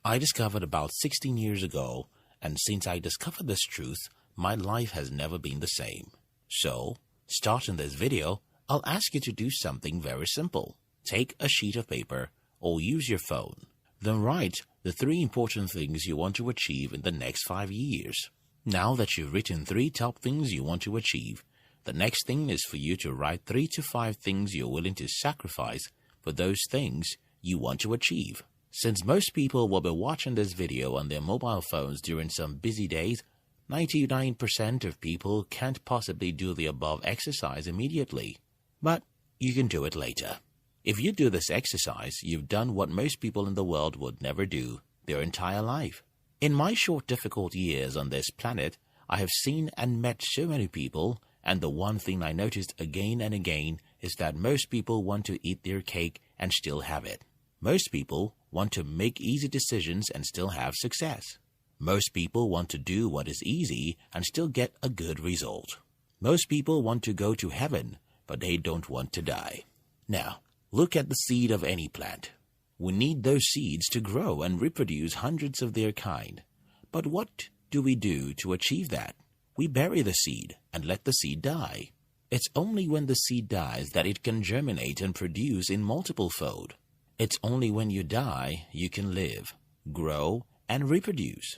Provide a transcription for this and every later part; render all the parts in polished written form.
I discovered about 16 years ago, and since I discovered this truth, my life has never been the same. So, starting this video, I'll ask you to do something very simple. Take a sheet of paper or use your phone. Then write the 3 important things you want to achieve in the next 5 years. Now that you've written 3 top things you want to achieve, the next thing is for you to write 3 to 5 things you're willing to sacrifice for those things you want to achieve. Since most people will be watching this video on their mobile phones during some busy days, 99% of people can't possibly do the above exercise immediately. But you can do it later. If you do this exercise, you've done what most people in the world would never do their entire life. In my short difficult years on this planet, I have seen and met so many people, and the one thing I noticed again and again is that most people want to eat their cake and still have it. Most people want to make easy decisions and still have success. Most people want to do what is easy and still get a good result. Most people want to go to heaven, but they don't want to die. Now, look at the seed of any plant. We need those seeds to grow and reproduce hundreds of their kind. But what do we do to achieve that? We bury the seed and let the seed die. It's only when the seed dies that it can germinate and produce in multiple fold. It's only when you die you can live, grow, and reproduce.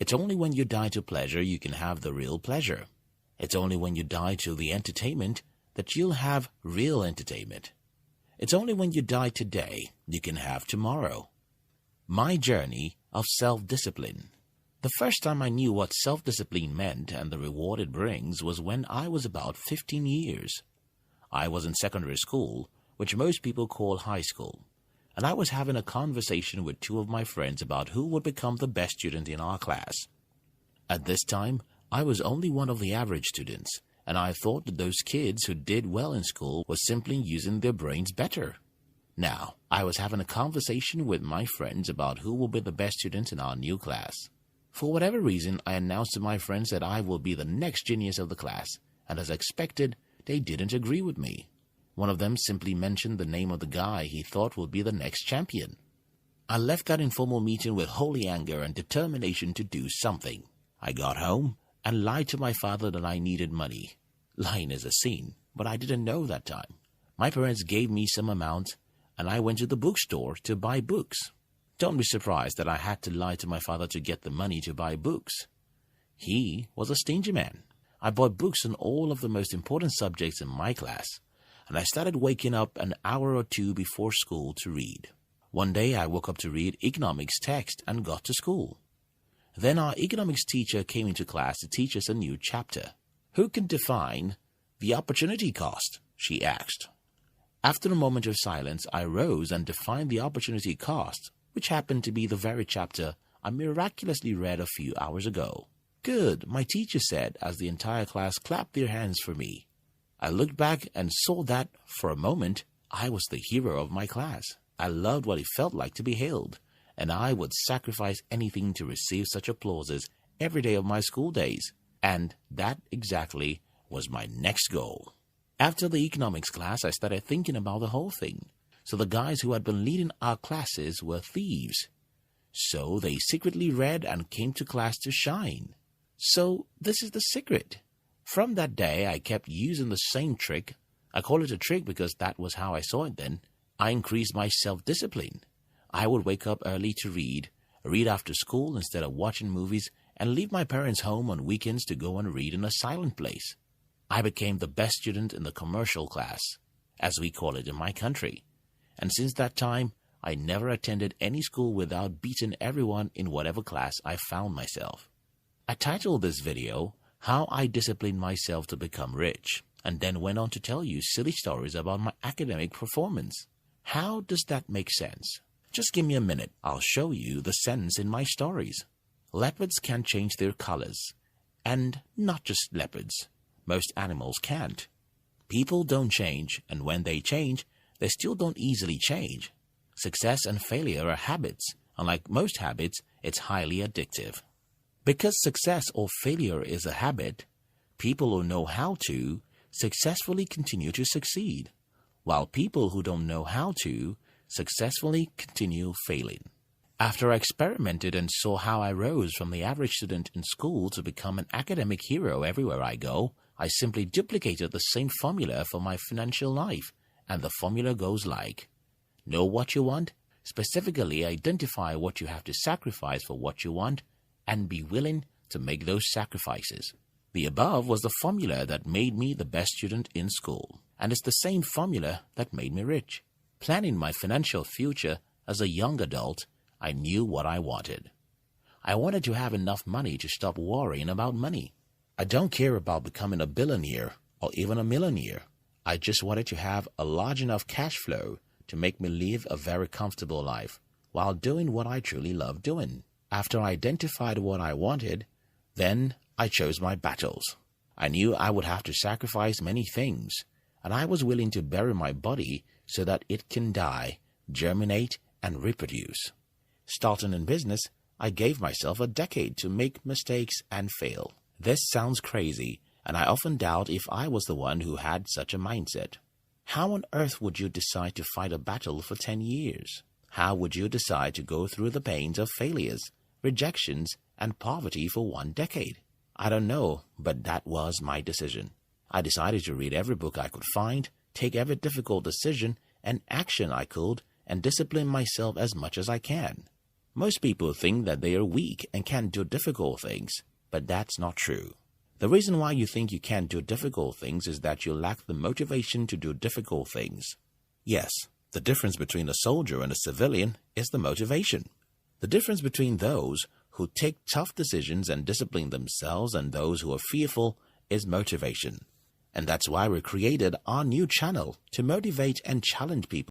It's only when you die to pleasure you can have the real pleasure. It's only when you die to the entertainment that you'll have real entertainment. It's only when you die today you can have tomorrow. My journey of self-discipline. The first time I knew what self-discipline meant and the reward it brings was when I was about 15 years. I was in secondary school, which most people call high school, and I was having a conversation with 2 of my friends about who would become the best student in our class. At this time, I was only one of the average students, and I thought that those kids who did well in school were simply using their brains better. Now, I was having a conversation with my friends about who will be the best students in our new class. For whatever reason, I announced to my friends that I will be the next genius of the class, and as expected, they didn't agree with me. One of them simply mentioned the name of the guy he thought would be the next champion. I left that informal meeting with holy anger and determination to do something. I got home and lied to my father that I needed money. Lying is a sin, but I didn't know that time. My parents gave me some amount, and I went to the bookstore to buy books. Don't be surprised that I had to lie to my father to get the money to buy books. He was a stingy man. I bought books on all of the most important subjects in my class, and I started waking up an hour or 2 before school to read. One day I woke up to read economics text and got to school. Then our economics teacher came into class to teach us a new chapter. Who can define the opportunity cost? She asked. After a moment of silence, I rose and defined the opportunity cost, which happened to be the very chapter I miraculously read a few hours ago. Good, my teacher said as the entire class clapped their hands for me. I looked back and saw that, for a moment, I was the hero of my class. I loved what it felt like to be hailed, and I would sacrifice anything to receive such applauses every day of my school days. And that exactly was my next goal. After the economics class, I started thinking about the whole thing. So the guys who had been leading our classes were thieves. So they secretly read and came to class to shine. So this is the secret. From that day, I kept using the same trick. I call it a trick because that was how I saw it then. I increased my self-discipline. I would wake up early to read after school instead of watching movies, and leave my parents home on weekends to go and read in a silent place. I became the best student in the commercial class, as we call it in my country. And since that time, I never attended any school without beating everyone in whatever class I found myself. I titled this video, How I Disciplined Myself to Become Rich, and then went on to tell you silly stories about my academic performance. How does that make sense? Just give me a minute, I'll show you the sense in my stories. Leopards can change their colors. And not just leopards. Most animals can't. People don't change, and when they change, they still don't easily change. Success and failure are habits, and like most habits, it's highly addictive. Because success or failure is a habit, people who know how to successfully continue to succeed, while people who don't know how to successfully continue failing. After I experimented and saw how I rose from the average student in school to become an academic hero everywhere I go, I simply duplicated the same formula for my financial life, and the formula goes like: know what you want, specifically identify what you have to sacrifice for what you want, and be willing to make those sacrifices. The above was the formula that made me the best student in school, and it's the same formula that made me rich. Planning my financial future as a young adult, I knew what I wanted. I wanted to have enough money to stop worrying about money. I don't care about becoming a billionaire or even a millionaire. I just wanted to have a large enough cash flow to make me live a very comfortable life while doing what I truly love doing. After I identified what I wanted, then I chose my battles. I knew I would have to sacrifice many things, and I was willing to bury my body so that it can die, germinate, and reproduce. Starting in business, I gave myself a decade to make mistakes and fail. This sounds crazy, and I often doubt if I was the one who had such a mindset. How on earth would you decide to fight a battle for 10 years? How would you decide to go through the pains of failures, rejections, and poverty for 1 decade? I don't know, but that was my decision. I decided to read every book I could find, take every difficult decision and action I could, and discipline myself as much as I can. Most people think that they are weak and can't do difficult things, but that's not true. The reason why you think you can't do difficult things is that you lack the motivation to do difficult things. Yes, the difference between a soldier and a civilian is the motivation. The difference between those who take tough decisions and discipline themselves and those who are fearful is motivation. And that's why we created our new channel to motivate and challenge people